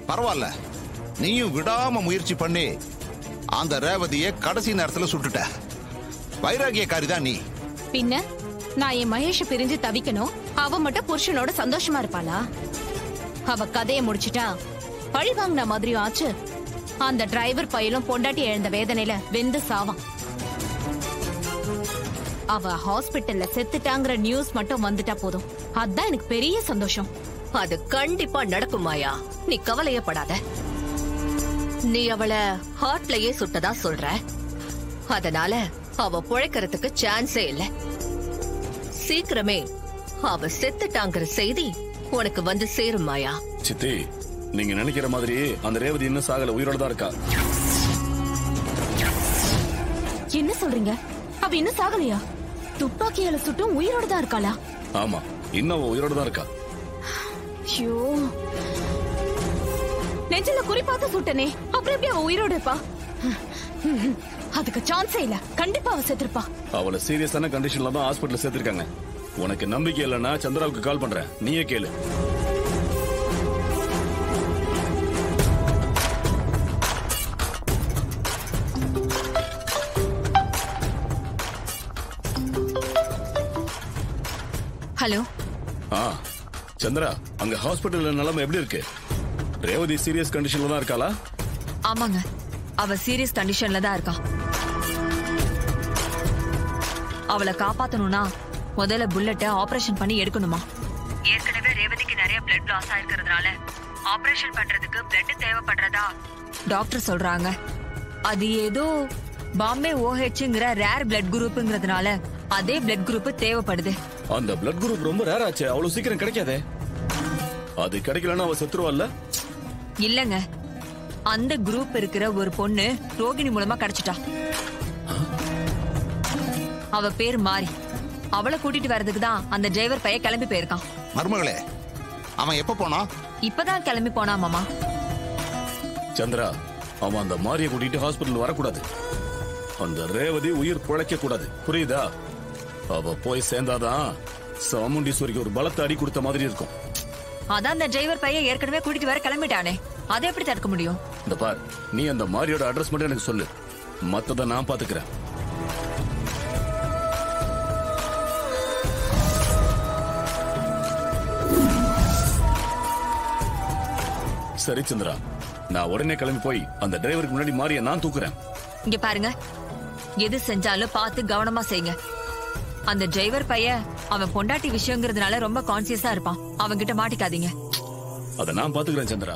பரவாயில்ல, நீயும் விடாம முயற்சி பண்ணி அந்த ரேவதியை கடைசி நேரத்துல சுட்டுட்ட. வைராகியக்காரிதான் நீ. பின்ன நான் என் மகேஷ பிரிஞ்சு தவிக்கணும், அவ மட்டும் புருஷனோட சந்தோஷமா இருப்பாளா? அவ கதையை முடிச்சிட்டா பழி வாங்கின மாதிரியும் ஆச்சு. அந்த டிரைவர் பையலும் பொண்டாட்டி எழுந்த வேதனையில வெந்து சாவான். அவ ஹாஸ்பிட்டல்ல செத்துட்டாங்கிற நியூஸ் மட்டும் வந்துட்டா போதும், அதான் எனக்கு பெரிய சந்தோஷம். அது கண்டிப்பா நடக்கும் மாயா, நீ கவலையப்படாத. நீ அவளை ஹார்ட்லயே சுட்டதா சொல்ற, அதனால அவ பிழைக்கிறதுக்கு சான்ஸே இல்ல. சீக்கிரமே அவ செத்துட்டாங்கிற செய்தி உனக்கு வந்து சேரும் மாயா. சித்தி, நீங்க நினைக்கிற மாதிரி அந்த ரேவதி இன்னும் சாகல, உயிரோட தான் இருக்கா. என்ன சொல்றீங்க? அவ இன்னும் சாகலையா? துப்பாக்கியால சுட்டும் உயிரோட தான் இருக்காளா? ஆமா, இன்னும் உயிரோட தான் இருக்கா. ஐயோ, நெஞ்சில குறிப்பாத்த சுட்டனே, அப்புறம் எப்படி அவ உயிரோட இருப்பா? அதுக்கு சான்ஸே இல்ல, கண்டிப்பா அவ செத்துருப்பா. அவளை சீரியஸான கண்டிஷன்ல தான் ஹாஸ்பிட்டல் சேர்த்திருக்காங்க. உனக்கு நம்பிக்கை இல்லைன்னா சந்திராவுக்கு கால் பண்றேன், நீயே கேளு. ஹலோ. சந்திரா, அங்க ஹாஸ்பிட்டல் நிலைமை எப்படி இருக்கு? ரேவதி சீரியஸ் கண்டிஷன்ல தான் இருக்காளா? ஆமாங்க, அவ சீரியஸ் கண்டிஷன்ல தான் இருக்கா. அவளை காப்பாத்தணும்னா முதல்ல புல்லட்ட ஆபரேஷன் பண்ணி எடுக்கணுமா. ஏற்கனவே ரேவதிக்கு நிறைய பிளட் லாஸ் ஆயிருக்கிறதுனால ஆபரேஷன் பண்றதுக்கு பிளட் தேவைப்படுறதா டாக்டர் சொல்றாங்க. அது ஏதோ பாம்பே OHங்கிற ரேர் பிளட் குரூப்ங்கிறதுனால அதே பிளட் குரூப் தேவைப்படுது. அந்த பிளட் குரூப் ரொம்ப ரேர் ஆச்சு, அவ்வளவு சீக்கிரம் கிடைக்காதே. அது கிடைக்கலன்னா அவ செத்துருவாள்ல? இல்லங்க, அந்த குரூப் இருக்கிற ஒரு பொண்ணு ரோகிணி மூலமா கிடைச்சிட்டா. அவ பேர் மாரி. அவளை கூட்டிட்டு வர்றதுக்கு தான் அந்த டிரைவர் பையன் கிளம்பி போயிருக்கான். மருமகளே, அவன் எப்ப போனா? இப்பதான் கிளம்பி போனா மாமா. சந்திரா, அவன் அந்த மாரியை கூட்டிட்டு ஹாஸ்பிட்டல் வரக்கூடாது. அந்த ரேவதி உயிர் பிழைக்க கூடாது, புரியுதா? அவ போய் சேர்ந்தாதான் சாமுண்டீஸ்வரிக்கு ஒரு பலத்தை அடி கொடுத்த மாதிரி இருக்கும். அதான் அந்த டிரைவர் பையன் ஏற்கனவே கூட்டிட்டு வர கிளம்பிட்டானே, அதை எப்படி தடுக்க முடியும்? இந்த பார், நீ அந்த மாரியோட அட்ரஸ் மட்டும் எனக்கு சொல்லு, மத்தத நான் பாத்துக்கிறேன். சரி சந்திரா, நான் உடனே கிளம்பி போய் அந்த டிரைவருக்கு முன்னாடி மாரிய நான் தூக்குறேன். இங்க பாருங்க, எது செஞ்சாலும் பார்த்து கவனமா செய்யுங்க. அந்த டிரைவர் பையன் அவன் பொண்டாட்டி விஷயங்கிறதுனால ரொம்ப கான்சியஸா இருப்பான், அவன்கிட்ட மாட்டிக்காதீங்க. அத நான் பாத்துக்கிறேன் சந்திரா.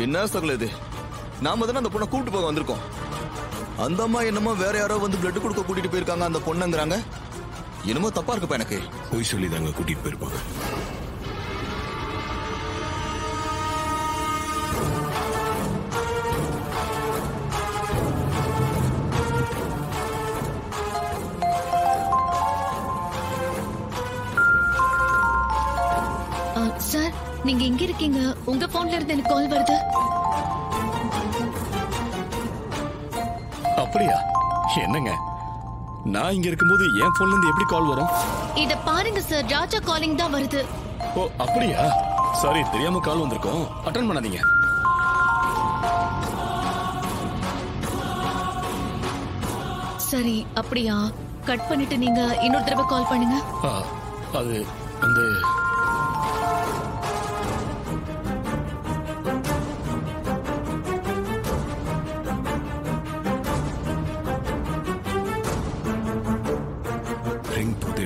என்ன சகல இது? நாம தானே அந்த பொண்ணை கூப்பிட்டு போக வந்திருக்கோம். அந்த அம்மா என்னமோ வேற யாரோ வந்து பிளட் கொடுக்க கூட்டிட்டு போயிருக்காங்க அந்த பொண்ணுங்கிறாங்க. என்னமோ தப்பா இருக்குப்பா எனக்கு. போய் சொல்லி தாங்க கூட்டிட்டு போயிருப்பாங்க. சார், நீங்க எங்க இருக்கீங்க? உங்க போன்ல இருந்து எனக்கு கால் வருது. அப்படியா? என்னங்க, நான் இங்க இருக்கும்போது என் போன்ல இருந்து எப்படி கால் வரும்? இத பாருங்க சார், ராஜா காலிங் தான் வருது. ஓ அப்படியா? சாரி, தெரியாம கால் வந்திருக்கோம், அட்டெண்ட் பண்ணாதீங்க. சரி, அப்படியா? கட் பண்ணிட்டு நீங்க இன்னொரு தடவை கால் பண்ணுங்க. அது வந்து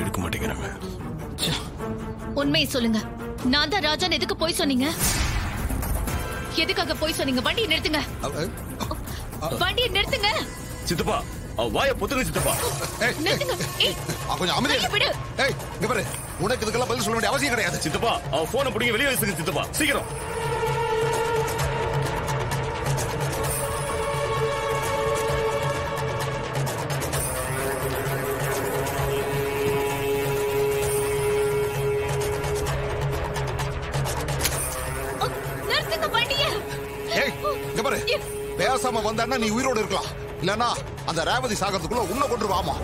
எடுக்க மாட்டேங்கிறாங்க. உண்மையை சொல்லுங்க, நான் தான் ராஜா. எதுக்கு போய் சொன்னீங்க? எதுக்காக போய் சொன்னீங்க? வண்டியை நிறுத்துங்க, வண்டியை நிறுத்துங்க. சித்தப்பா, வாய பொத்துங்க சித்தப்பா. நிறுத்துங்க. கொஞ்சம் அமைதியா விடு. ஏய், இங்க பாரு, உனக்கு இதுக்கெல்லாம் பதில் சொல்ல வேண்டிய அவசியம் கிடையாது. சித்தப்பா, அவ போனை பிடிங்க, வெளியே வச்சுங்க சித்தப்பா, சீக்கிரம். பேசாம வந்தா நீ உயிரோடு இருக்கலாம். இல்லனா அந்த ரேவதி சாகிறதுக்குள்ள உன்னை கொண்டுருவாமா.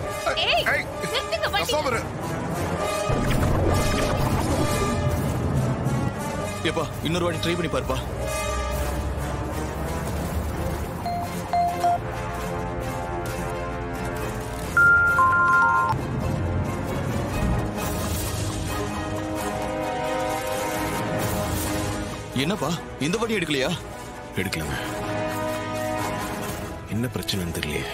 ஏப்பா இன்னொரு வாட்டி ட்ரை பண்ணி பாருப்பா. என்னப்பா இந்த வாட்டி எடுக்கலையா? எடுக்கலங்க. என்ன பிரச்சனைன்னு தெரியலையே.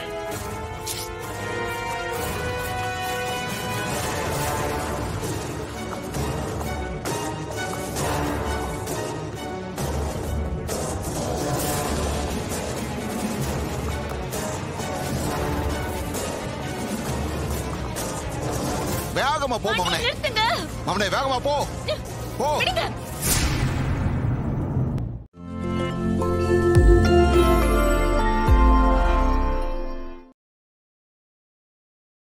வேகமா போ மவனே. மவனே வேகமா போ. போ.